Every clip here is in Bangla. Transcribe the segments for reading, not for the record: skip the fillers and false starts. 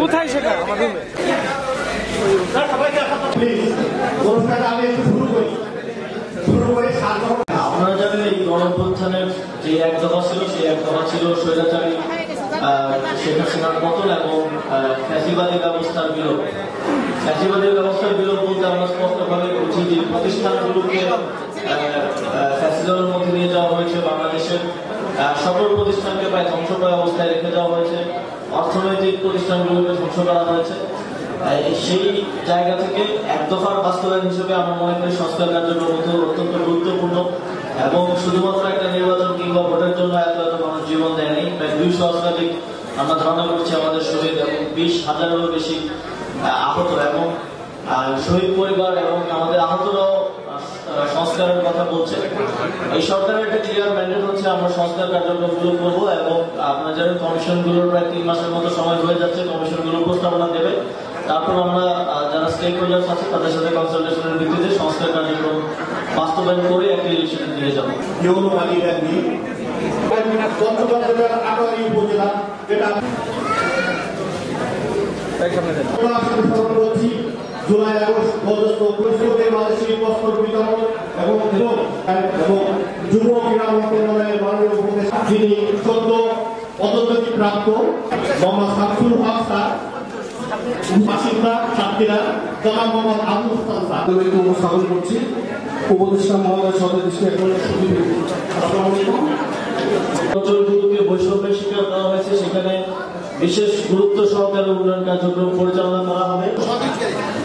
কোথায় সেটা? আমার রুমে। আপনারা জানেন এই গণঅভ্যুত্থানের যে এক দফা ছিল, সেই এক দফা ছিল স্বৈরাচারী শেখ হাসিনার পতন এবং ফ্যাসিবাদী ব্যবস্থার বিলোপ। ফ্যাসিবাদী ব্যবস্থার বিলোপ বলতে আমরা স্পষ্টভাবে বুঝি যে প্রতিষ্ঠানগুলোকে ফ্যাসিজমের মধ্যে নিয়ে যাওয়া হয়েছে। বাংলাদেশের সকল প্রতিষ্ঠানকে প্রায় ধ্বংসপ্রায় অবস্থায় রেখে যাওয়া হয়েছে, অর্থনৈতিক প্রতিষ্ঠানগুলোকে ধ্বংস করা হয়েছে। সেই জায়গা থেকে এক দফার বাস্তবায়ন হিসেবে আমরা মনে করি সংস্কার কার্যক্রম অত্যন্ত গুরুত্বপূর্ণ এবং শুধুমাত্র একটা নির্বাচন কিংবা ভোটের জন্য এত মানুষ জীবন দেয়নি। প্রায় 200 শতাধিক আমরা ধারণা করছি আমাদের শহীদ এবং 20,000-এরও বেশি আহত এবং শহীদ পরিবার এবং আমাদের আহতরাও সংস্কারের কথা বলছে। এই সরকারের একটা ক্লিয়ার ম্যান্ডেট হচ্ছে আমরা সংস্কার কার্যক্রমগুলো করবো এবং আপনারা জানেন কমিশনগুলোর প্রায় 3 মাসের মতো সময় হয়ে যাচ্ছে। কমিশনগুলো প্রস্তাবনা দেবে, তারপর আমরা যারা স্টেক হোল্ডার্স আছে তাদের সাথে কনসালটেশনের ভিত্তিতে সংস্কার কার্যক্রম বাস্তবায়ন করে একটা ইলেকশনে দিয়ে যাবো। জুলাই আগস্ট বাংলাদেশের পাসপোর্ট বিতরণ এবং যুব ক্রীড়া মন্ত্রণালয়ের মাননীয় উপদেষ্টা যিনি সদ্য পদোন্নতি প্রাপ্ত মোহাম্মদ শামসুল হক স্যার, বাসিন্দা সাতক্ষীরা জনাব মোহাম্মদ আবুল হাসান স্যার উপস্থাপন করছি। উপদেষ্টা মহোদয় সদস্য অঞ্চলগুলোকে বৈষম্যের শিকার করা হয়েছে, সেখানে বিশেষ গুরুত্ব সহকারে উন্নয়ন কার্যক্রম পরিচালনা করা হবে।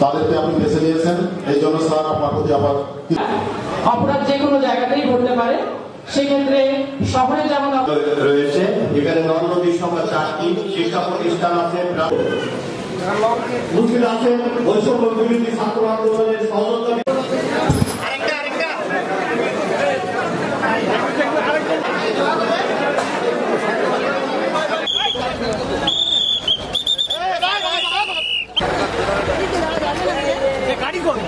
তাদেরকে আপনি বেছে নিয়েছেন, এই জন্য স্যার আপনার প্রতি আবার অপরাধ যে কোনো জায়গাতেই ঘটতে পারে, সেক্ষেত্রে শহরে যেমন রয়েছে। এখানে নদী সংখ্যা 4টি, শিক্ষা প্রতিষ্ঠান আছে, মুসলিম আছে, বৈষম্য বিরোধী ছাত্র আন্দোলনের সহযোগিতা গাড়ি করে